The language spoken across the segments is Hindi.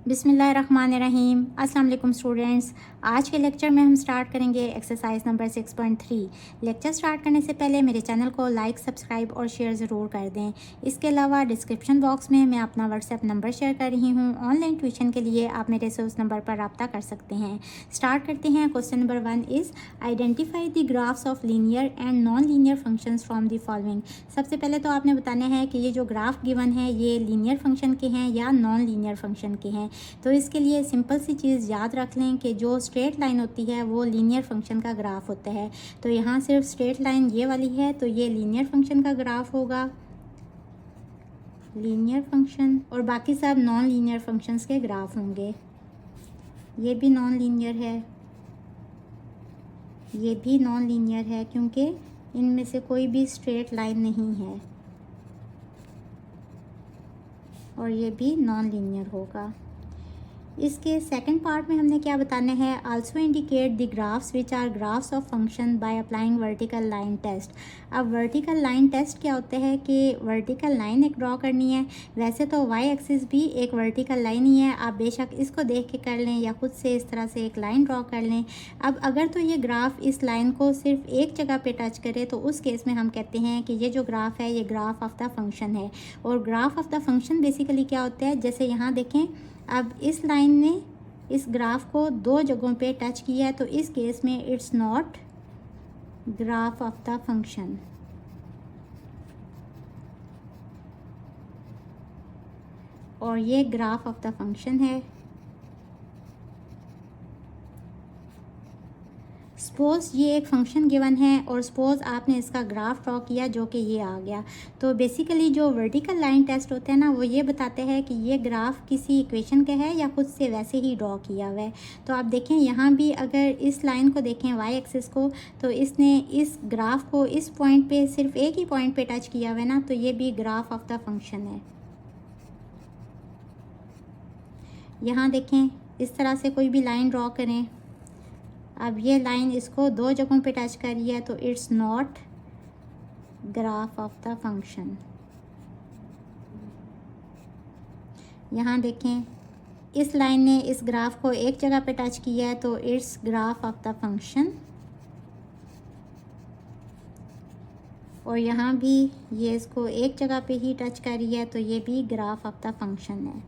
बिस्मिल्लाहिर्रहमानिर्रहीम। अस्सलाम वालेकुम स्टूडेंट्स। आज के लेक्चर में हम स्टार्ट करेंगे एक्सरसाइज नंबर 6.3। लेक्चर स्टार्ट करने से पहले मेरे चैनल को लाइक, सब्सक्राइब और शेयर ज़रूर कर दें। इसके अलावा डिस्क्रिप्शन बॉक्स में मैं अपना व्हाट्सएप नंबर शेयर कर रही हूँ। ऑनलाइन ट्यूशन के लिए आप मेरे से उस नंबर पर रब्ता कर सकते हैं। स्टार्ट करते हैं। Question number 1 is identify the graphs of linear and non linear functions from the following. सबसे पहले तो आपने बताना है कि ये जो ग्राफ गिवन है ये लीनियर फंक्शन के हैं या नॉन लीनियर फंक्शन के हैं। तो इसके लिए सिंपल सी चीज़ याद रख लें कि जो स्ट्रेट लाइन होती है वो लीनियर फंक्शन का ग्राफ होता है। तो यहाँ सिर्फ स्ट्रेट लाइन ये वाली है तो ये लीनियर फंक्शन का ग्राफ होगा, लीनियर फंक्शन, और बाकी सब नॉन लीनियर फंक्शंस के ग्राफ होंगे। ये भी नॉन लीनियर है, ये भी नॉन लीनियर है क्योंकि इनमें से कोई भी स्ट्रेट लाइन नहीं है, और ये भी नॉन लीनियर होगा। इसके सेकंड पार्ट में हमने क्या बताना है, also indicate the graphs which are graphs of function by applying vertical line test. अब वर्टिकल लाइन टेस्ट क्या होता है कि वर्टिकल लाइन एक ड्रॉ करनी है। वैसे तो वाई एक्सिस भी एक वर्टिकल लाइन ही है, आप बेशक इसको देख के कर लें या खुद से इस तरह से एक लाइन ड्रॉ कर लें। अब अगर तो ये ग्राफ इस लाइन को सिर्फ एक जगह पे टच करे तो उस केस में हम कहते हैं कि ये जो ग्राफ है ये ग्राफ ऑफ द फंक्शन है। और graph of the function basically क्या होता है, जैसे यहाँ देखें, अब इस लाइन ने इस ग्राफ को दो जगहों पे टच किया है तो इस केस में it's not graph of the function. और ये ग्राफ ऑफ द फंक्शन है। सपोज़ ये एक फंक्शन गिवन है और सपोज़ आपने इसका ग्राफ ड्रॉ किया जो कि ये आ गया। तो बेसिकली जो वर्टिकल लाइन टेस्ट होते हैं ना वो ये बताते हैं कि ये ग्राफ किसी इक्वेशन का है या खुद से वैसे ही ड्रॉ किया हुआ है। तो आप देखें यहाँ भी अगर इस लाइन को देखें वाई एक्सिस को, तो इसने इस ग्राफ को इस पॉइंट पे सिर्फ एक ही पॉइंट पे टच किया हुआ है ना, तो ये भी ग्राफ ऑफ द फंक्शन है। यहाँ देखें इस तरह से कोई भी लाइन ड्रॉ करें, अब ये लाइन इसको दो जगहों पे टच कर रही है तो it's not graph of the function. यहाँ देखें इस लाइन ने इस ग्राफ को एक जगह पे टच किया है तो it's graph of the function. और यहाँ भी ये इसको एक जगह पे ही टच कर रही है तो ये भी ग्राफ ऑफ द फंक्शन है।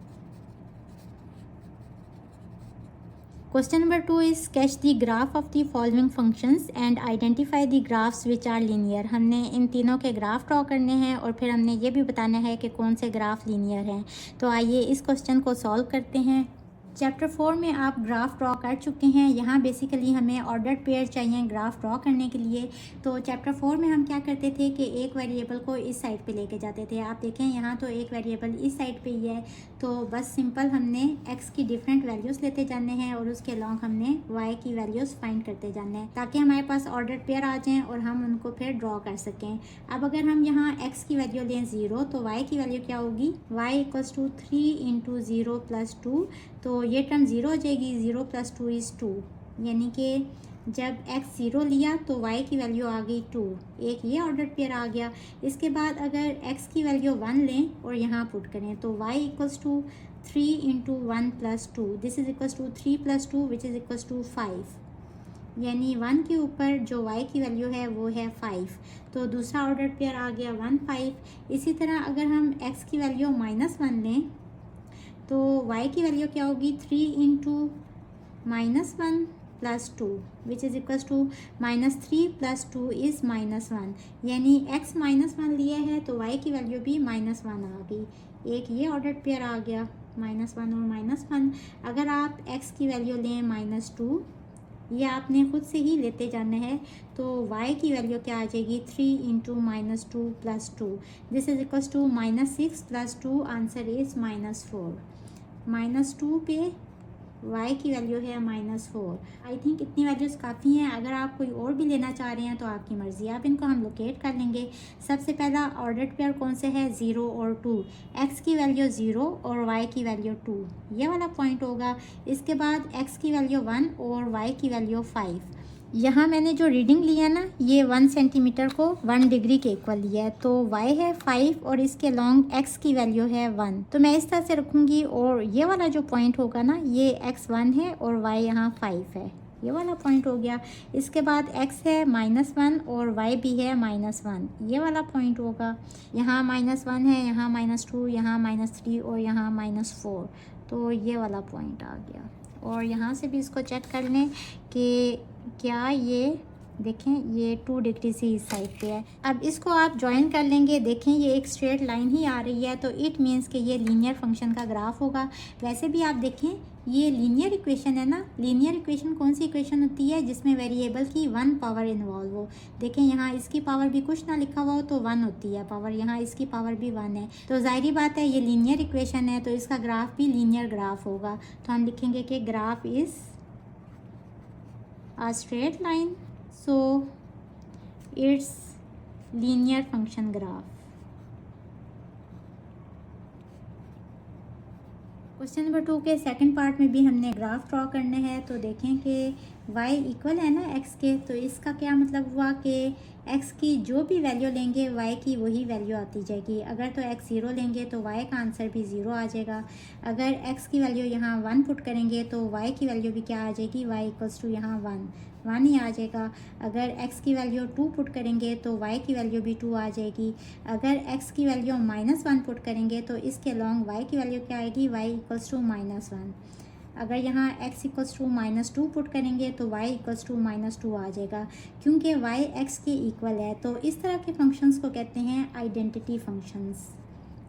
Question number 2 is sketch the graph of the following functions and identify the graphs which are linear. हमने इन तीनों के ग्राफ ड्रॉ करने हैं और फिर हमने ये भी बताना है कि कौन से ग्राफ लीनियर हैं। तो आइए इस क्वेश्चन को सॉल्व करते हैं। चैप्टर 4 में आप ग्राफ ड्रॉ कर चुके हैं। यहाँ बेसिकली हमें ऑर्डर्ड पेयर चाहिए ग्राफ ड्रॉ करने के लिए। तो चैप्टर 4 में हम क्या करते थे कि एक वेरिएबल को इस साइड पे लेके जाते थे। आप देखें यहाँ तो एक वेरिएबल इस साइड पे ही है, तो बस सिंपल हमने x की डिफरेंट वैल्यूज़ लेते जाने हैं और उसके अलॉन्ग हमने y की वैल्यूज़ फाइंड करते जाने हैं ताकि हमारे पास ऑर्डर्ड पेयर आ जाएँ और हम उनको फिर ड्रॉ कर सकें। अब अगर हम यहाँ x की वैल्यू लें 0 तो y की वैल्यू क्या होगी, y equals to 3 into 0 plus 2। तो ये टर्म 0 हो जाएगी, 0 प्लस 2 इज़ 2, यानी कि जब x 0 लिया तो y की वैल्यू आ गई 2। एक ये ऑर्डर्ड पेयर आ गया। इसके बाद अगर x की वैल्यू 1 लें और यहाँ पुट करें तो y equals to 3 into 1 plus 2, this is equals to 3 plus 2 which is equals to 5, यानी 1 के ऊपर जो y की वैल्यू है वो है 5। तो दूसरा ऑर्डर्ड पेयर आ गया 1 5। इसी तरह अगर हम x की वैल्यू -1 लें तो y की वैल्यू क्या होगी, 3 into -1 plus 2 which is equals to -3 plus 2 is -1, यानी x -1 लिया है तो y की वैल्यू भी -1 आ गई। एक ये ऑर्डर्ड पेयर आ गया -1 और -1। अगर आप x की वैल्यू लें -2, ये आपने खुद से ही लेते जाना है, तो y की वैल्यू क्या आ जाएगी, 3 into -2 plus 2, this is equals to -6 plus 2, answer is -4। -2 पे y की वैल्यू है -4। आई थिंक इतनी वैल्यूज़ काफ़ी हैं। अगर आप कोई और भी लेना चाह रहे हैं तो आपकी मर्ज़ी, आप इनको हम लोकेट कर लेंगे। सबसे पहला ऑर्डर्ड पेयर कौन से है, 0 और 2। x की वैल्यू 0 और y की वैल्यू 2, ये वाला पॉइंट होगा। इसके बाद x की वैल्यू 1 और y की वैल्यू 5। यहाँ मैंने जो रीडिंग लिया ना, ये 1 सेंटीमीटर को 1 डिग्री के इक्वल लिया है। तो y है 5 और इसके लॉन्ग x की वैल्यू है 1। तो मैं इस तरह से रखूँगी और ये वाला जो पॉइंट होगा ना, ये x 1 है और y यहाँ 5 है। ये वाला पॉइंट हो गया। इसके बाद x है -1 और y भी है -1, ये वाला पॉइंट होगा। यहाँ -1 है, यहाँ -2, यहाँ -3 और यहाँ -4। तो ये वाला पॉइंट आ गया। और यहाँ से भी इसको चेक कर लें कि क्या ये देखें, ये 2 डिग्री से इस साइड पे है। अब इसको आप ज्वाइन कर लेंगे। देखें ये एक स्ट्रेट लाइन ही आ रही है, तो इट मीन्स कि ये लीनियर फंक्शन का ग्राफ होगा। वैसे भी आप देखें ये लीनियर इक्वेशन है ना। लीनियर इक्वेशन कौन सी इक्वेशन होती है जिसमें वेरिएबल की 1 पावर इन्वॉल्व हो। देखें यहाँ इसकी पावर भी कुछ ना लिखा हुआ हो तो 1 होती है पावर, यहाँ इसकी पावर भी 1 है। तो जाहिर बात है ये लीनियर इक्वेशन है, तो इसका ग्राफ भी लीनियर ग्राफ होगा। तो हम लिखेंगे कि graph is a straight line, so it's linear function graph। Question number 2 के सेकंड पार्ट में भी हमने ग्राफ ड्रॉ करने हैं। तो देखें कि y इक्वल है ना x के, तो इसका क्या मतलब हुआ कि x की जो भी वैल्यू लेंगे y की वही वैल्यू आती जाएगी। अगर तो x 0 लेंगे तो y का आंसर भी 0 आ जाएगा। अगर x की वैल्यू यहाँ 1 पुट करेंगे तो y की वैल्यू भी क्या आ जाएगी, y इक्वल्स टू यहाँ 1 ही आ जाएगा। अगर x की वैल्यू 2 पुट करेंगे तो y की वैल्यू भी 2 आ जाएगी। अगर x की वैल्यू -1 पुट करेंगे तो इसके लॉन्ग y की वैल्यू क्या आएगी, y इक्वल्स टू -1। अगर यहाँ x इक्वल्स टू -2 पुट करेंगे तो y इक्वल्स टू -2 आ जाएगा, क्योंकि y x के इक्वल है। तो इस तरह के फंक्शंस को कहते हैं आइडेंटिटी फंक्शंस,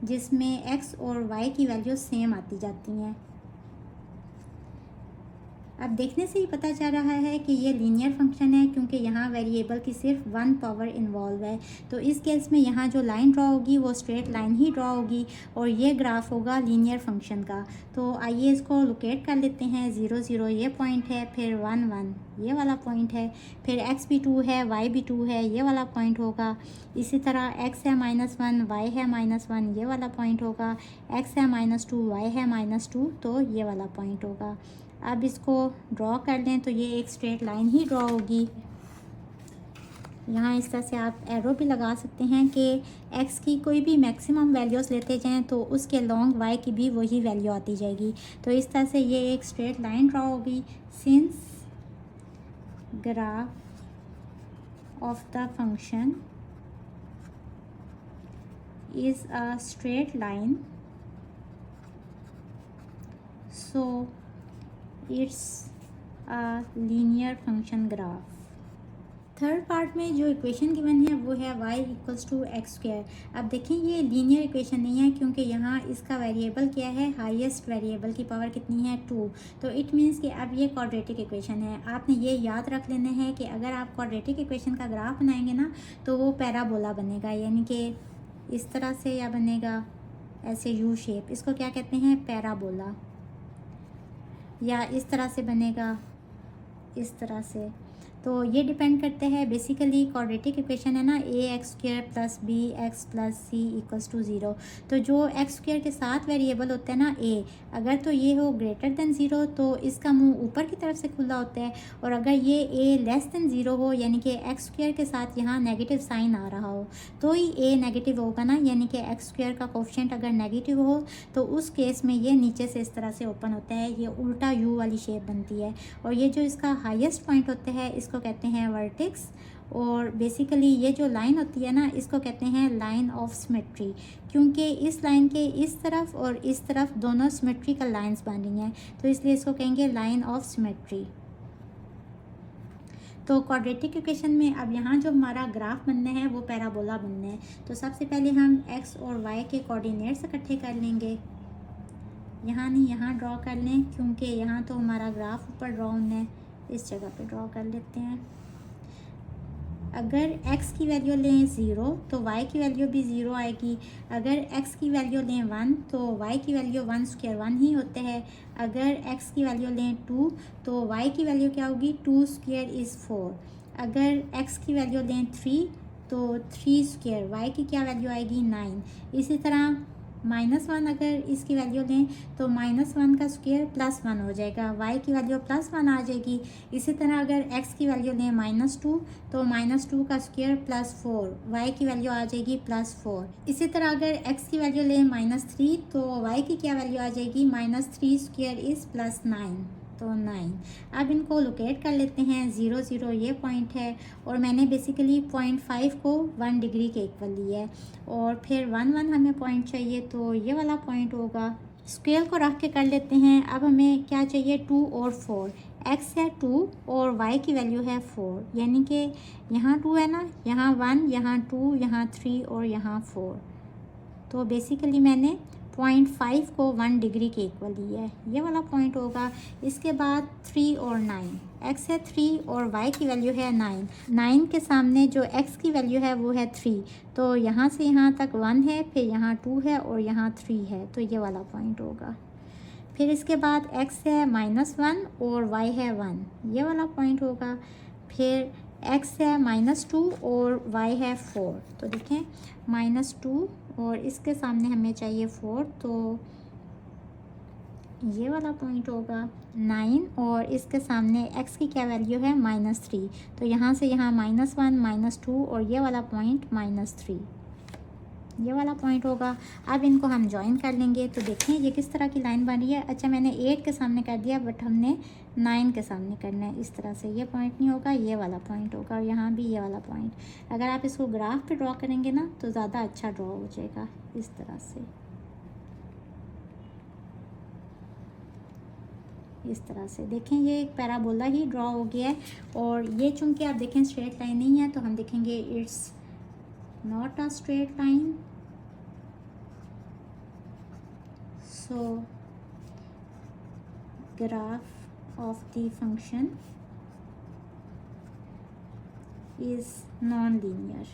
जिसमें x और y की वैल्यू सेम आती जाती हैं। अब देखने से ही पता चल रहा है कि ये लीनियर फंक्शन है, क्योंकि यहाँ वेरिएबल की सिर्फ 1 पावर इन्वॉल्व है। तो इस केस में यहाँ जो लाइन ड्रॉ होगी वो स्ट्रेट लाइन ही ड्रॉ होगी और ये ग्राफ होगा लीनियर फंक्शन का। तो आइए इसको लोकेट कर लेते हैं। 0 0 ये पॉइंट है, फिर 1 1 ये वाला पॉइंट है, फिर x भी 2 है, y भी 2 है, ये वाला पॉइंट होगा। इसी तरह x है -1, y है -1, ये वाला पॉइंट होगा। x है -2, y है -2, तो ये वाला पॉइंट होगा। अब इसको ड्रॉ कर लें तो ये एक स्ट्रेट लाइन ही ड्रॉ होगी। यहाँ इस तरह से आप एरो भी लगा सकते हैं कि x की कोई भी मैक्सिमम वैल्यूज़ लेते जाएं तो उसके लॉन्ग y की भी वही वैल्यू आती जाएगी। तो इस तरह से ये एक स्ट्रेट लाइन ड्रॉ होगी। Since graph of the function is a straight line, so it's a linear function graph. Third part में जो इक्वेशन गिवन है वो है y equals to x square. अब देखें ये लीनियर इक्वेशन नहीं है, क्योंकि यहाँ इसका वेरिएबल क्या है, हाईएस्ट वेरिएबल की पावर कितनी है, 2। तो इट मीन्स कि अब ये क्वाड्रेटिक इक्वेशन है। आपने ये याद रख लेना है कि अगर आप क्वाड्रेटिक इक्वेशन का ग्राफ बनाएंगे ना तो वो पैराबोला बनेगा, यानी कि इस तरह से या बनेगा ऐसे यू शेप, इसको क्या कहते हैं, पैराबोला। या इस तरह से बनेगा, इस तरह से। तो ये डिपेंड करते हैं, बेसिकली क्वाड्रेटिक इक्वेशन है ना, ax² + bx + c = 0। तो जो एक्स स्क्वायर के साथ वेरिएबल होता है ना a, अगर तो ये हो ग्रेटर देन 0 तो इसका मुंह ऊपर की तरफ से खुला होता है, और अगर ये a लेस देन 0 हो, यानी कि x² के साथ यहाँ नेगेटिव साइन आ रहा हो, तो ही a नेगेटिव होगा ना। यानी कि x² का कोफिशिएंट अगर नेगेटिव हो तो उस केस में ये नीचे से इस तरह से ओपन होता है, ये उल्टा u वाली शेप बनती है। और ये जो इसका हाईएस्ट पॉइंट होता है इसको कहते हैं वर्टेक्स। और बेसिकली ये जो लाइन होती है ना इसको कहते हैं लाइन ऑफ सिमेट्री, क्योंकि इस लाइन के इस तरफ और इस तरफ दोनों सिमेट्रिकल लाइंस बन रही हैं, तो इसलिए इसको कहेंगे लाइन ऑफ सिमेट्री। तो क्वाड्रेटिक इक्वेशन में अब यहाँ जो हमारा ग्राफ बनना है वो पैराबोला बनना है। तो सबसे पहले हम x और y के कोऑर्डिनेट्स इकट्ठे कर लेंगे। यहाँ नहीं, यहाँ ड्रॉ कर लें, क्योंकि यहाँ तो हमारा ग्राफ ऊपर ड्रॉ होना है, इस जगह पे ड्रॉ कर लेते हैं। अगर x की वैल्यू लें 0 तो y की वैल्यू भी 0 आएगी। अगर x की वैल्यू लें 1 तो y की वैल्यू 1² 1 ही होता है। अगर x की वैल्यू लें 2 तो y की वैल्यू क्या होगी, 2² = 4। अगर x की वैल्यू लें 3 तो 3² y की क्या वैल्यू आएगी, 9। इसी तरह -1 अगर इसकी वैल्यू लें तो -1 का स्क्वायर +1 हो जाएगा, y की वैल्यू +1 आ जाएगी। इसी तरह अगर x की वैल्यू लें -2 तो -2 का स्क्वायर +4, y की वैल्यू आ जाएगी +4। इसी तरह अगर x की वैल्यू लें -3 तो y की क्या वैल्यू आ जाएगी, -3 स्क्वायर इज़ +9, तो 9। अब इनको लोकेट कर लेते हैं, 0 0 ये पॉइंट है और मैंने बेसिकली 0.5 को 1 डिग्री के इक्वल लिया है और फिर 1 1 हमें पॉइंट चाहिए तो ये वाला पॉइंट होगा। स्केल को रख के कर लेते हैं। अब हमें क्या चाहिए, 2 और 4। x है 2 और y की वैल्यू है 4, यानी कि यहाँ 2 है ना, यहाँ 1, यहाँ 2, यहाँ 3 और यहाँ 4। तो बेसिकली मैंने 0.5 को 1 डिग्री के इक्वल लिया है, ये वाला पॉइंट होगा। इसके बाद 3 और 9, x है 3 और y की वैल्यू है 9। 9 के सामने जो x की वैल्यू है वो है 3, तो यहाँ से यहाँ तक 1 है, फिर यहाँ 2 है और यहाँ 3 है, तो ये वाला पॉइंट होगा। फिर इसके बाद x है -1 और y है 1, ये वाला पॉइंट होगा। फिर x है -2 और y है 4, तो देखें -2 और इसके सामने हमें चाहिए 4, तो ये वाला पॉइंट होगा। 9 और इसके सामने x की क्या वैल्यू है, -3, तो यहाँ से यहाँ -1 -2 और ये वाला पॉइंट -3, ये वाला पॉइंट होगा। अब इनको हम ज्वाइन कर लेंगे, तो देखें ये किस तरह की लाइन बन रही है। अच्छा मैंने 8 के सामने कर दिया, बट हमने 9 के सामने करना है। इस तरह से ये पॉइंट नहीं होगा, ये वाला पॉइंट होगा और यहाँ भी ये वाला पॉइंट। अगर आप इसको ग्राफ पे ड्रॉ करेंगे ना तो ज़्यादा अच्छा ड्रॉ हो जाएगा, इस तरह से, इस तरह से। देखें ये एक पैराबोला ही ड्रॉ हो गया है और ये चूँकि आप देखें स्ट्रेट लाइन नहीं है तो हम देखेंगे it's not a straight line. So graph of the function is non-linear।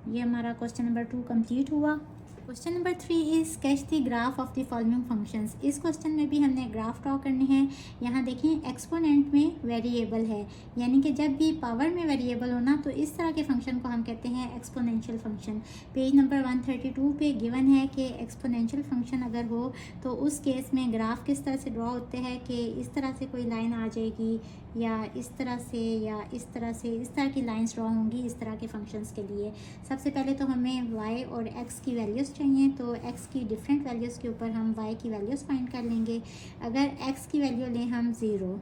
ये हमारा क्वेश्चन नंबर 2 कंप्लीट हुआ। Question number 3 is sketch the graph of the following functions. इस क्वेश्चन में भी हमने ग्राफ ड्रॉ करने हैं। यहाँ देखें एक्सपोनेंट में वेरिएबल है, यानी कि जब भी पावर में वेरिएबल हो ना तो इस तरह के फंक्शन को हम कहते हैं एक्सपोनेंशियल फंक्शन। पेज नंबर 132 पे गिवन है कि एक्सपोनेंशियल फंक्शन अगर हो तो उस केस में ग्राफ किस तरह से ड्रॉ होते हैं कि इस तरह से कोई लाइन आ जाएगी या इस तरह से या इस तरह से, इस तरह की लाइंस ड्रॉ होंगी इस तरह के फंक्शंस के लिए। सबसे पहले तो हमें y और x की वैल्यूज़ चाहिए, तो x की डिफरेंट वैल्यूज़ के ऊपर हम y की वैल्यूज़ फाइंड कर लेंगे। अगर x की वैल्यू लें हम 0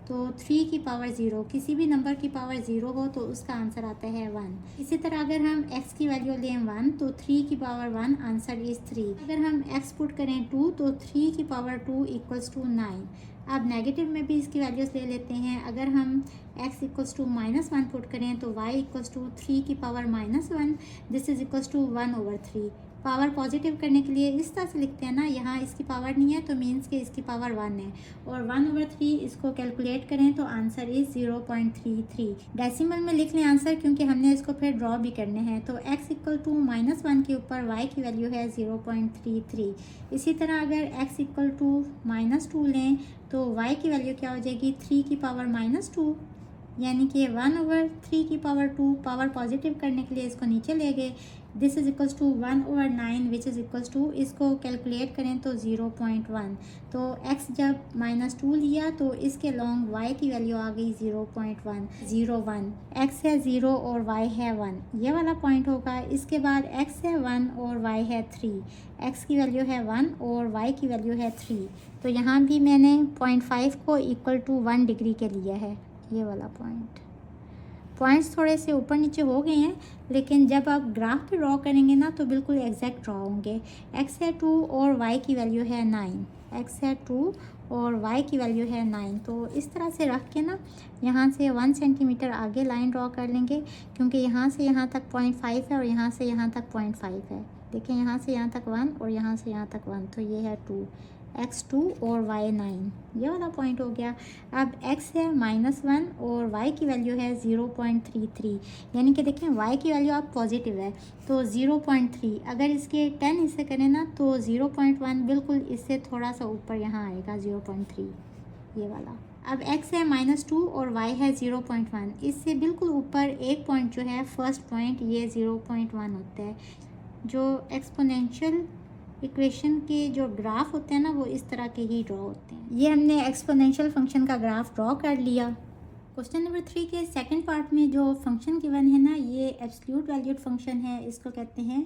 तो 3 की पावर 0, किसी भी नंबर की पावर 0 हो तो उसका आंसर आता है 1। इसी तरह अगर हम x की वैल्यू लें 1 तो 3 की पावर 1 आंसर इज़ 3। अगर हम x पुट करें 2 तो 3 की पावर 2 इक्वल्स टू 9। अब नेगेटिव में भी इसकी वैल्यूज़ ले लेते हैं। अगर हम x इक्वल्स टू -1 पुट करें तो y इक्वल्स टू 3 की power -1, this is equals to 1/3। Power positive करने के लिए इस तरह से लिखते हैं ना, यहाँ इसकी पावर नहीं है तो मीन्स कि इसकी पावर 1 है, और 1/3 इसको कैलकुलेट करें तो आंसर इज़ 0.33। डेसिमल में लिख लें आंसर, क्योंकि हमने इसको फिर ड्रॉ भी करने हैं। तो x इक्वल टू -1 के ऊपर y की वैल्यू है 0.33। इसी तरह अगर x इक्वल टू -2 लें तो y की वैल्यू क्या हो जाएगी, 3 की पावर -2, यानी कि 1/3 की पावर 2। पावर पॉजिटिव करने के लिए इसको नीचे ले गए, this is equals to 1/9 which is equals to, इसको कैलकुलेट करें तो 0.1। तो x जब -2 लिया तो इसके लॉन्ग y की वैल्यू आ गई 0.101। x है 0 और y है 1, ये वाला पॉइंट होगा। इसके बाद x है 1 और y है 3, x की वैल्यू है 1 और y की वैल्यू है 3। तो यहाँ भी मैंने 0.5 को इक्वल टू 1 डिग्री के लिया है, ये वाला पॉइंट्स थोड़े से ऊपर नीचे हो गए हैं, लेकिन जब आप ग्राफ पे ड्रॉ करेंगे ना तो बिल्कुल एग्जैक्ट ड्रॉ होंगे। x है 2 और y की वैल्यू है 9, x है 2 और y की वैल्यू है 9। तो इस तरह से रख के ना यहाँ से 1 सेंटीमीटर आगे लाइन ड्रॉ कर लेंगे, क्योंकि यहाँ से यहाँ तक 0.5 है और यहाँ से यहाँ तक 0.5 है। देखें यहाँ से यहाँ तक 1 और यहाँ से यहाँ तक 1, तो ये है 2, x2 और y 9, ये वाला पॉइंट हो गया। अब x है -1 और y की वैल्यू है 0.33, यानी कि देखें y की वैल्यू आप पॉजिटिव है तो 0.3, अगर इसके 10 हिस्से करें ना तो 0.1 बिल्कुल इससे थोड़ा सा ऊपर यहाँ आएगा 0.3, ये वाला। अब x है -2 और y है 0.1, इससे बिल्कुल ऊपर एक पॉइंट जो है फर्स्ट पॉइंट ये 0.1 होता है। जो एक्सपोनेंशियल इक्वेशन के जो ग्राफ होते हैं ना वो इस तरह के ही ड्रॉ होते हैं। ये हमने एक्सपोनेंशियल फंक्शन का ग्राफ ड्रॉ कर लिया। क्वेश्चन नंबर 3 के सेकंड पार्ट में जो फंक्शन गिवन है ना, ये एब्सोल्यूट वैल्यूड फंक्शन है। इसको कहते हैं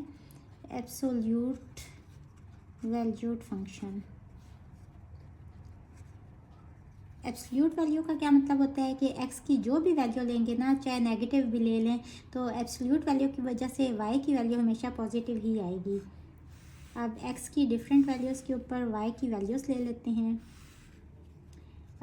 absolute valued function. Absolute value का क्या मतलब होता है कि x की जो भी वैल्यू लेंगे ना, चाहे नेगेटिव भी ले लें, तो एब्सोल्यूट वैल्यू की वजह से y की वैल्यू हमेशा पॉजिटिव ही आएगी। अब x की डिफरेंट वैल्यूज़ के ऊपर y की वैल्यूज़ ले लेते हैं।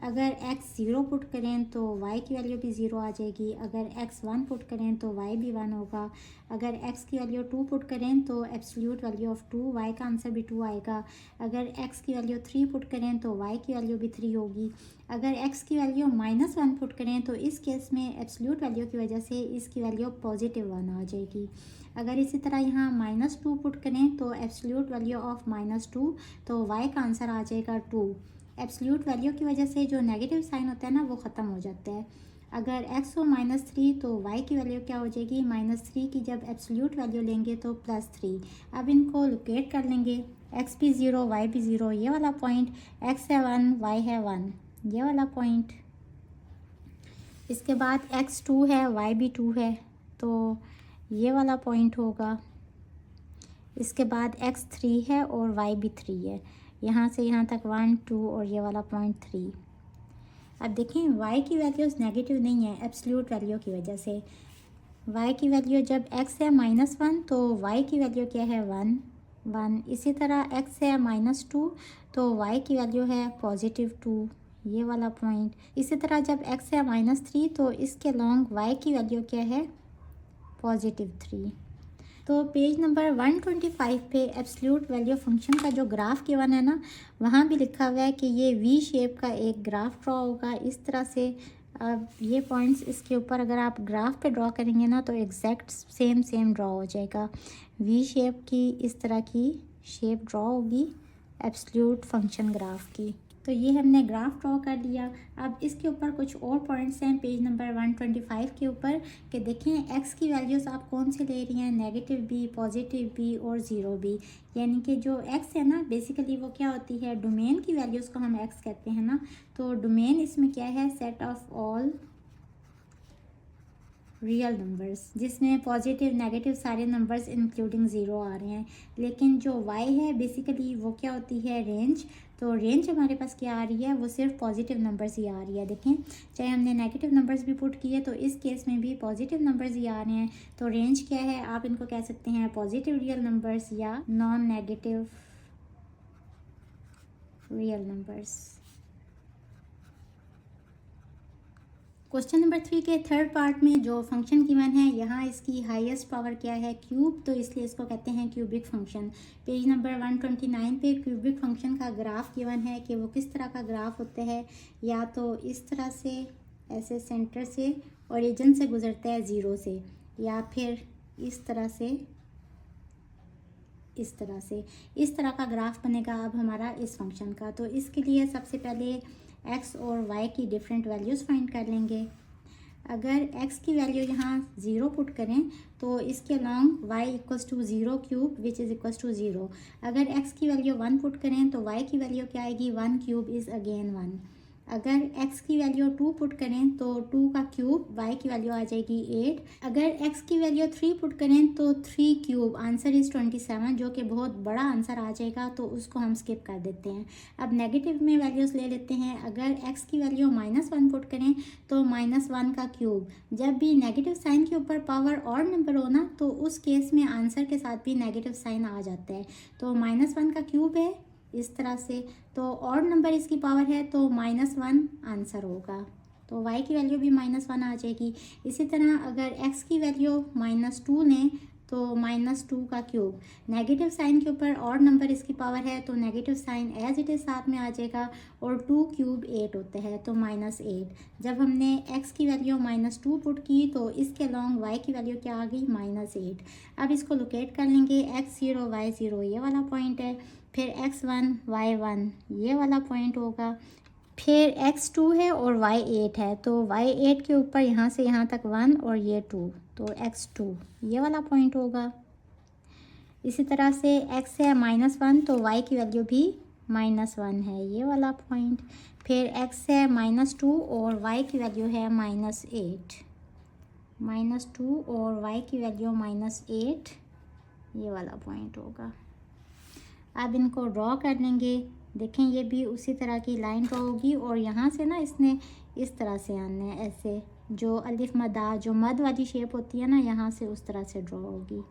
अगर x 0 पुट करें तो y की वैल्यू भी 0 आ जाएगी। अगर x 1 पुट करें तो y भी 1 होगा। अगर x की वैल्यू 2 पुट करें तो एब्सोल्यूट वैल्यू ऑफ 2, y का आंसर भी 2 आएगा। अगर x की वैल्यू 3 पुट करें तो y की वैल्यू भी 3 होगी। अगर x की वैल्यू -1 पुट करें तो इस केस में एब्सोल्यूट वैल्यू की वजह से इसकी वैल्यू पॉजिटिव 1 आ जाएगी। अगर इसी तरह यहाँ -2 पुट करें तो एब्सोल्यूट वैल्यू ऑफ -2, तो y का आंसर आ जाएगा 2। एब्सोल्यूट वैल्यू की वजह से जो नेगेटिव साइन होता है ना वो ख़त्म हो जाता है। अगर x हो -3 तो y की वैल्यू क्या हो जाएगी, -3 की जब एब्सोल्यूट वैल्यू लेंगे तो +3। अब इनको लोकेट कर लेंगे, x भी 0 y भी 0, ये वाला पॉइंट, x है 1 y है 1, ये वाला पॉइंट। इसके बाद x 2 है y भी 2 है, तो ये वाला पॉइंट होगा। इसके बाद x 3 है और y भी 3 है, यहाँ से यहाँ तक 1 2 और ये वाला पॉइंट 3। अब देखें y की वैल्यूज़ नेगेटिव नहीं है एब्सोल्यूट वैल्यू की वजह से। y की वैल्यू जब x है -1 तो y की वैल्यू क्या है 1 1। इसी तरह x है -2 तो y की वैल्यू है +2, ये वाला पॉइंट। इसी तरह जब x है -3 तो इसके लॉन्ग y की वैल्यू क्या है +3। तो पेज नंबर 125 पे एब्सोल्यूट वैल्यू फंक्शन का जो ग्राफ गिवन है ना, वहाँ भी लिखा हुआ है कि ये वी शेप का एक ग्राफ ड्रॉ होगा इस तरह से। अब ये पॉइंट्स इसके ऊपर अगर आप ग्राफ पे ड्रॉ करेंगे ना तो एग्जैक्ट सेम ड्रॉ हो जाएगा। वी शेप की इस तरह की शेप ड्रॉ होगी एब्सोल्यूट फंक्शन ग्राफ की। तो ये हमने ग्राफ ड्रॉ कर लिया। अब इसके ऊपर कुछ और पॉइंट्स हैं पेज नंबर 125 के ऊपर कि देखें x की वैल्यूज़ आप कौन से ले रही हैं, नेगेटिव भी, पॉजिटिव भी और ज़ीरो भी। यानी कि जो x है ना बेसिकली वो क्या होती है, डोमेन की वैल्यूज़ को हम x कहते हैं ना। तो डोमेन इसमें क्या है, set of all real numbers, जिसमें पॉजिटिव नेगेटिव सारे नंबर्स इंक्लूडिंग ज़ीरो आ रहे हैं। लेकिन जो y है बेसिकली वो क्या होती है, रेंज। तो रेंज हमारे पास क्या आ रही है, वो सिर्फ पॉजिटिव नंबर्स ही आ रही है। देखें चाहे हमने नेगेटिव नंबर्स भी पुट किए तो इस केस में भी पॉजिटिव नंबर्स ही आ रहे हैं। तो रेंज क्या है, आप इनको कह सकते हैं पॉजिटिव रियल नंबर्स या non negative real numbers. Question number 3 के थर्ड पार्ट में जो फंक्शन गिवन है, यहाँ इसकी हाईएस्ट पावर क्या है, क्यूब, तो इसलिए इसको कहते हैं क्यूबिक फंक्शन। पेज नंबर 129 पे क्यूबिक फंक्शन का ग्राफ गिवन है कि वो किस तरह का ग्राफ होता है। या तो इस तरह से ऐसे सेंटर से ओरिजिन से गुजरता है 0 से, या फिर इस तरह से इस तरह का ग्राफ बनेगा अब हमारा इस फंक्शन का। तो इसके लिए सबसे पहले x और y की डिफरेंट वैल्यूज़ फाइंड कर लेंगे। अगर x की वैल्यू यहाँ 0 पुट करें तो इसके लॉन्ग y equals to 0 cube which is equals to 0। अगर x की वैल्यू 1 पुट करें तो y की वैल्यू क्या आएगी, 1 क्यूब इज़ अगेन 1। अगर x की वैल्यू 2 पुट करें तो 2 का क्यूब, y की वैल्यू आ जाएगी 8। अगर x की वैल्यू 3 पुट करें तो 3 क्यूब, आंसर इज़ 27, जो कि बहुत बड़ा आंसर आ जाएगा, तो उसको हम स्किप कर देते हैं। अब नेगेटिव में वैल्यूज़ ले लेते हैं। अगर x की वैल्यू -1 पुट करें तो -1 का क्यूब, जब भी नेगेटिव साइन के ऊपर पावर और नंबर हो ना तो उस केस में आंसर के साथ भी नेगेटिव साइन आ जाता है। तो -1 का क्यूब है इस तरह से, तो और नंबर इसकी पावर है तो -1 आंसर होगा। तो y की वैल्यू भी -1 आ जाएगी। इसी तरह अगर x की वैल्यू -2 लें तो -2 का क्यूब, नेगेटिव साइन के ऊपर और नंबर इसकी पावर है तो negative sign as it is साथ में आ जाएगा, और 2 क्यूब 8 होता है तो -8। जब हमने x की वैल्यू -2 पुट की तो इसके लॉन्ग y की वैल्यू क्या आ गई, -8। अब इसको लोकेट कर लेंगे, x0 y0 ये वाला पॉइंट है, फिर x1 y1 ये वाला पॉइंट होगा, फिर x2 है और y8 है, तो y8 के ऊपर यहाँ से यहाँ तक 1 और ये 2, तो x2 ये वाला पॉइंट होगा। इसी तरह से x है -1 तो y की वैल्यू भी -1 है, ये वाला पॉइंट। फिर x है -2 और y की वैल्यू है -8, -2 और y की वैल्यू -8, ये वाला पॉइंट होगा। अब इनको ड्रॉ कर लेंगे। देखें ये भी उसी तरह की लाइन ड्रॉ होगी और यहाँ से ना इसने इस तरह से आना है, ऐसे जो अलिफ मदा जो मद वाली शेप होती है ना, यहाँ से उस तरह से ड्रॉ होगी।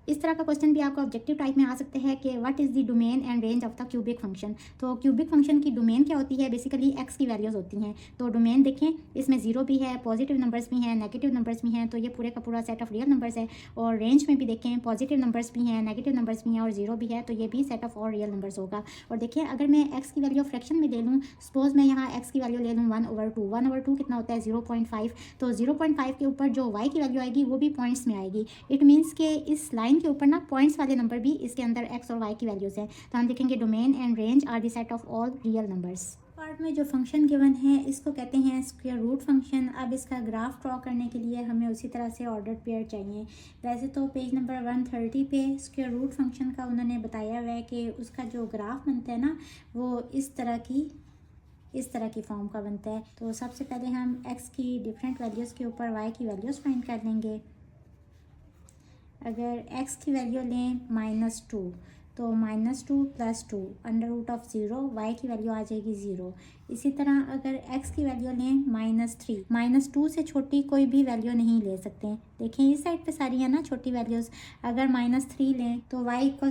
इस तरह का क्वेश्चन भी आपको ऑब्जेक्टिव टाइप में आ सकते हैं कि what is the domain and range of the cubic function. तो क्यूबिक फंक्शन की डोमेन क्या होती है, बेसिकली एक्स की वैल्यूज़ होती हैं। तो डोमेन देखें, इसमें जीरो भी है, पॉजिटिव नंबर्स भी हैं, नेगेटिव नंबर्स भी हैं, तो ये पूरे का पूरा सेट ऑफ रियल नंबर्स है। और रेंज में भी देखें, पॉजिटिव नंबर्स भी हैं, नेगेटिव नंबर्स भी हैं और जीरो भी है, तो ये भी सेट ऑफ और रियल नंबर्स होगा। और देखिए अगर मैं एक्स की वैल्यू फ्रैक्शन में ले लूँ, सपोज मैं यहाँ एक्स की वैल्यू ले लूँ 1/2, 1/2 कितना होता है 0.5, तो 0.5 के ऊपर जो वाई की वैल्यू आएगी वो भी पॉइंट्स में आएगी। इट मीन्स के इस लाइन के ऊपर ना पॉइंट्स वाले नंबर भी इसके अंदर एक्स और वाई की वैल्यूज़ हैं। तो हम देखेंगे domain and range are the set of all real numbers. Part में जो फंक्शन गिवन है इसको कहते हैं स्क्वायर रूट फंक्शन। अब इसका ग्राफ ड्रॉ करने के लिए हमें उसी तरह से ऑर्डर पेयर चाहिए। वैसे तो पेज नंबर 130 पे स्क्वायर रूट फंक्शन का उन्होंने बताया हुआ है कि उसका जो ग्राफ बनता है ना वो इस तरह की फॉर्म का बनता है। तो सबसे पहले हम एक्स की डिफरेंट वैल्यूज़ के ऊपर वाई की वैल्यूज़ फाइंड कर लेंगे। अगर x की वैल्यू लें -2 तो -2 + 2 √0, y की वैल्यू आ जाएगी 0। इसी तरह अगर x की वैल्यू लें -3, -2 से छोटी कोई भी वैल्यू नहीं ले सकते। देखें इस साइड पे सारी है ना छोटी वैल्यूज़। अगर -3 लें तो y =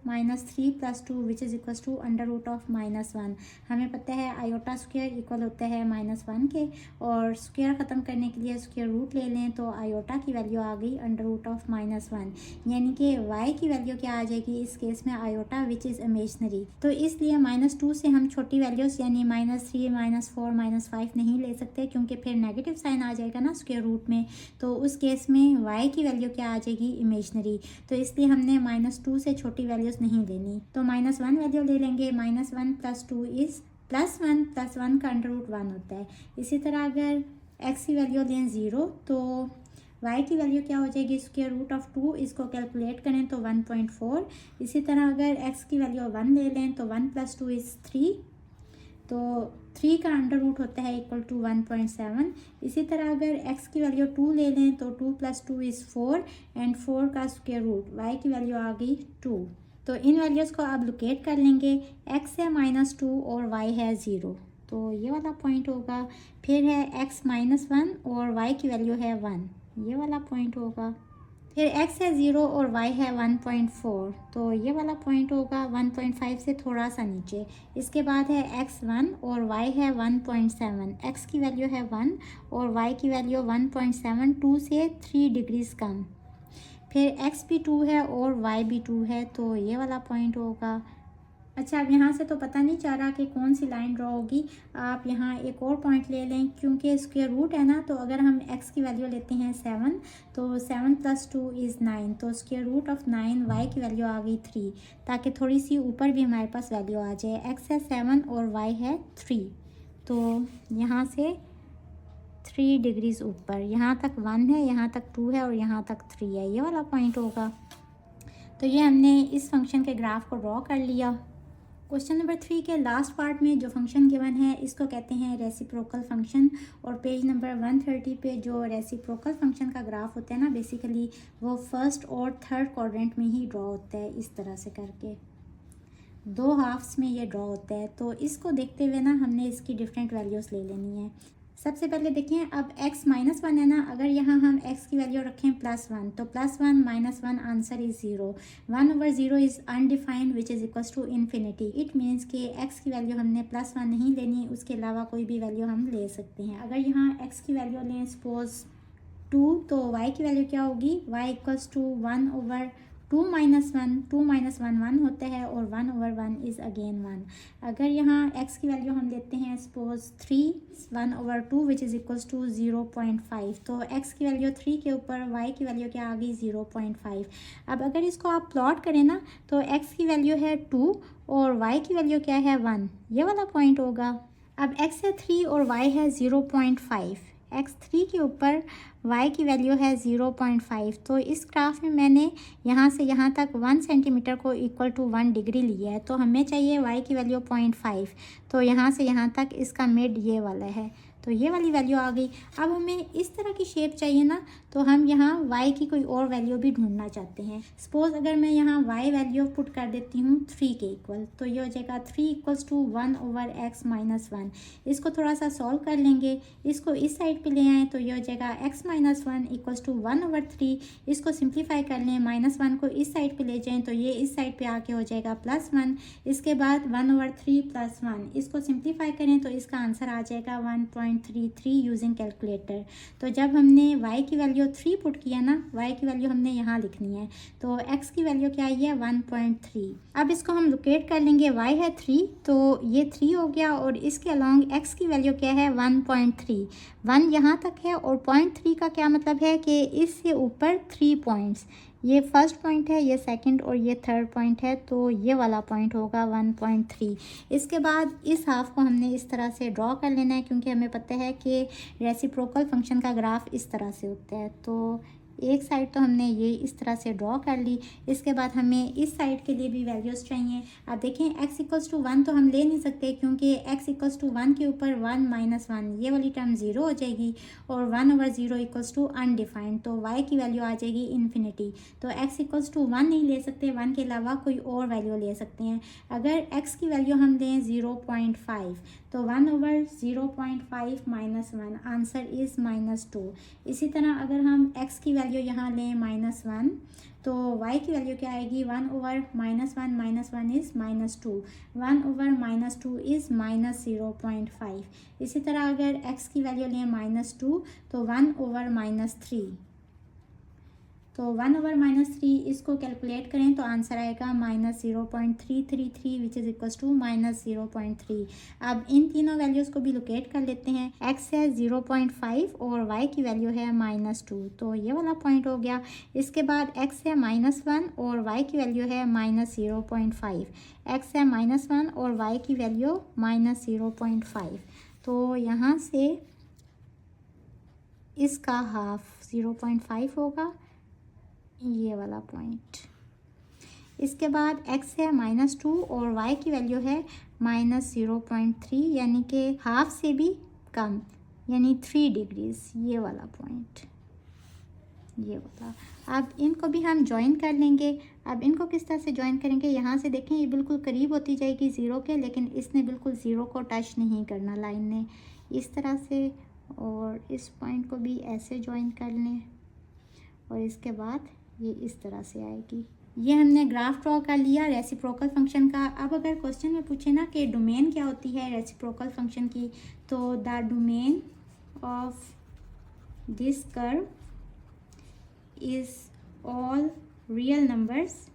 -3 + 2 which is equal to √-1। हमें पता है आयोटा स्क्वायर इक्वल होता है -1 के, और स्क्वायर ख़त्म करने के लिए स्क्वायर रूट ले लें तो आयोटा की वैल्यू आ गई √-1, यानी कि y की वैल्यू क्या आ जाएगी इस केस में आयोटा विच इज़ इमेजनरी। तो इसलिए -2 से हम छोटी वैल्यूज़ यानी -3, -4, -5 नहीं ले सकते, क्योंकि फिर नेगेटिव साइन आ जाएगा ना स्क्वायर रूट में। तो उस केस में y की वैल्यू क्या आ जाएगी इमेजनरी। तो इसलिए हमने -2 से छोटी वैल्यूज़ नहीं लेनी। तो -1 वैल्यू ले लेंगे। -1 + 2 इज़ +1, +1 का √1 होता है। इसी तरह अगर x की वैल्यू लें 0 तो y की वैल्यू क्या हो जाएगी √2। इसको कैलकुलेट करें तो 1.4। इसी तरह अगर x की वैल्यू 1 ले लें तो 1 + 2 इज़ 3, तो 3 का √, होता है इक्वल टू 1.7। इसी तरह अगर x की वैल्यू 2 ले लें तो 2 + 2 इज़ 4 एंड 4 का स्क्वायर रूट, y की वैल्यू आ गई 2। तो इन वैल्यूज़ को आप लोकेट कर लेंगे। x है -2 और y है 0, तो ये वाला पॉइंट होगा। फिर है x -1 और y की वैल्यू है 1, ये वाला पॉइंट होगा। फिर x है 0 और y है 1.4, तो ये वाला पॉइंट होगा 1.5 से थोड़ा सा नीचे। इसके बाद है x 1 और y है 1.7। x की वैल्यू है 1 और y की वैल्यू 1.7, 2 से 3 डिग्रीज कम। फिर x भी 2 है और y भी 2 है, तो ये वाला पॉइंट होगा। अच्छा, अब यहाँ से तो पता नहीं चल रहा कि कौन सी लाइन ड्रॉ होगी। आप यहाँ एक और पॉइंट ले लें, क्योंकि स्क्वायर रूट है ना, तो अगर हम x की वैल्यू लेते हैं 7 तो 7 + 2 इज़ 9, तो स्क्वायर रूट ऑफ 9, y की वैल्यू आ गई 3, ताकि थोड़ी सी ऊपर भी हमारे पास वैल्यू आ जाए। x है 7 और y है 3, तो यहाँ से 3 डिग्रीज ऊपर, यहाँ तक 1 है, यहाँ तक 2 है और यहाँ तक 3 है, ये वाला पॉइंट होगा। तो ये हमने इस फंक्शन के ग्राफ को ड्रॉ कर लिया। क्वेश्चन नंबर 3 के लास्ट पार्ट में जो फंक्शन गिवन है इसको कहते हैं रेसिप्रोकल फंक्शन। और पेज नंबर 130 पे जो रेसिप्रोकल फंक्शन का ग्राफ होता है ना, बेसिकली वो फर्स्ट और थर्ड क्वाड्रेंट में ही ड्रॉ होता है, इस तरह से करके 2 हाफ्स में ये ड्रॉ होता है। तो इसको देखते हुए ना हमने इसकी डिफरेंट वैल्यूज़ ले लेनी है। सबसे पहले देखें, अब x -1 है ना, अगर यहाँ हम x की वैल्यू रखें +1 तो +1 -1 answer is 0। 1/0 is undefined which is equals to infinity. It means कि x की वैल्यू हमने +1 नहीं लेनी, उसके अलावा कोई भी वैल्यू हम ले सकते हैं। अगर यहाँ x की वैल्यू लें सपोज 2 तो y की वैल्यू क्या होगी, y = 1/2 -1, 2 -1 1 होता है और 1/1 इज़ अगेन 1। अगर यहाँ x की वैल्यू हम लेते हैं suppose 3, 1/2 which is equals to 0.5, तो x की वैल्यू 3 के ऊपर y की वैल्यू क्या आ गई 0.5। अब अगर इसको आप प्लॉट करें ना तो x की वैल्यू है 2 और y की वैल्यू क्या है 1, ये वाला पॉइंट होगा। अब x है 3 और y है 0.5। x3 के ऊपर y की वैल्यू है 0.5। तो इस ग्राफ में मैंने यहाँ से यहाँ तक 1 सेंटीमीटर को इक्वल टू 1 डिग्री लिया है, तो हमें चाहिए y की वैल्यू 0.5। तो यहाँ से यहाँ तक इसका मिड ये वाला है, तो ये वाली वैल्यू आ गई। अब हमें इस तरह की शेप चाहिए ना, तो हम यहाँ y की कोई और वैल्यू भी ढूंढना चाहते हैं। सपोज अगर मैं यहाँ y वैल्यू पुट कर देती हूँ 3 के इक्वल, तो ये हो जाएगा 3 इक्वल्स टू 1/x-1। इसको थोड़ा सा सॉल्व कर लेंगे, इसको इस साइड पे ले आएँ तो ये हो जाएगा x-1 इक्वल्स टू 1/3। इसको सिंप्लीफाई कर लें, -1 को इस साइड पे ले जाएँ तो ये इस साइड पे आके हो जाएगा +1। इसके बाद 1/3 + 1, इसको सिंप्लीफाई करें तो इसका आंसर आ जाएगा 1.33 यूजिंग कैलकुलेटर। तो जब हमने y की वैल्यू 3 पुट किया ना, y की वैल्यू हमने यहाँ लिखनी है, तो x की वैल्यू क्या आई है 1.3। अब इसको हम लोकेट कर लेंगे, y है 3 तो ये 3 हो गया, और इसके अलॉन्ग x की वैल्यू क्या है 1.3। 1 यहाँ तक है, और 0.3 का क्या मतलब है कि इससे ऊपर 3 पॉइंट्स, ये फर्स्ट पॉइंट है, ये सेकंड और ये थर्ड पॉइंट है, तो ये वाला पॉइंट होगा 1.3। इसके बाद इस हाफ को हमने इस तरह से ड्रॉ कर लेना है, क्योंकि हमें पता है कि रेसिप्रोकल फंक्शन का ग्राफ इस तरह से होता है। तो एक साइड तो हमने ये इस तरह से ड्रॉ कर ली। इसके बाद हमें इस साइड के लिए भी वैल्यूज़ चाहिए। अब देखें x इक्वल्स टू 1 तो हम ले नहीं सकते, क्योंकि x इक्वल्स टू 1 के ऊपर 1 - 1 ये वाली टर्म 0 हो जाएगी, और 1/0 इक्वल्स टू अनडिफाइंड, तो y की वैल्यू आ जाएगी इन्फिनिटी। तो x इक्वल्स टू 1 नहीं ले सकते, 1 के अलावा कोई और वैल्यू ले सकते हैं। अगर x की वैल्यू हम लें 0.5, तो 1/0.5 - 1, आंसर इज़ -2। इसी तरह अगर हम x की वैल्यू यहाँ लें -1, तो y की वैल्यू क्या आएगी 1/-1 - 1 इज़ -2। 1/-2 इज़ -0.5। इसी तरह अगर x की वैल्यू लें -2, तो 1/-3, तो 1/-3 इसको कैलकुलेट करें तो आंसर आएगा -0.333 विच इज़ इक्वल्स टू -0.3। अब इन तीनों वैल्यूज़ को भी लोकेट कर लेते हैं। x है 0.5 और y की वैल्यू है -2, तो ये वाला पॉइंट हो गया। इसके बाद x है -1 और y की वैल्यू है -0.5। x है -1 और y की वैल्यू -0.5, तो यहाँ से इसका हाफ 0.5 होगा, ये वाला पॉइंट। इसके बाद x है -2 और y की वैल्यू है -0.3, यानी कि हाफ से भी कम, यानी 3 डिग्रीज, ये वाला पॉइंट, ये वाला। अब इनको भी हम ज्वाइन कर लेंगे। अब इनको किस तरह से ज्वाइन करेंगे, यहाँ से देखें ये बिल्कुल करीब होती जाएगी 0 के, लेकिन इसने बिल्कुल 0 को टच नहीं करना लाइन ने, इस तरह से, और इस पॉइंट को भी ऐसे ज्वाइन कर लें, और इसके बाद ये इस तरह से आएगी। ये हमने ग्राफ ड्रॉ कर लिया रेसिप्रोकल फंक्शन का। अब अगर क्वेश्चन में पूछे ना कि डोमेन क्या होती है रेसिप्रोकल फंक्शन की, तो the domain of this curve is all real numbers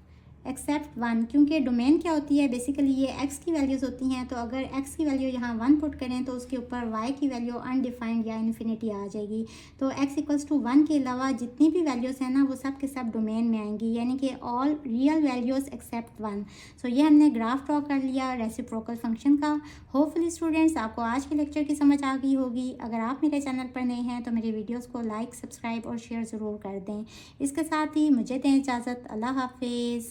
accept 1, क्योंकि डोमेन क्या होती है बेसिकली ये x की वैल्यूज़ होती हैं। तो अगर x की वैल्यू यहाँ 1 पुट करें तो उसके ऊपर y की वैल्यू अनडिफाइंड या इन्फिनिटी आ जाएगी। तो x इक्वल्स टू 1 के अलावा जितनी भी वैल्यूज़ हैं ना वो सब के सब डोमेन में आएंगी, यानी कि ऑल रियल वैल्यूज़ एक्सेप्ट 1। सो ये हमने ग्राफ ड्रॉ कर लिया रेसिप्रोकल फंक्शन का। होपफुली स्टूडेंट्स आपको आज के लेक्चर की समझ आ गई होगी। अगर आप मेरे चैनल पर नए हैं तो मेरे वीडियोज़ को लाइक, सब्सक्राइब और शेयर ज़रूर कर दें। इसके साथ ही मुझे दें इजाज़त। अल्लाह हाफिज़।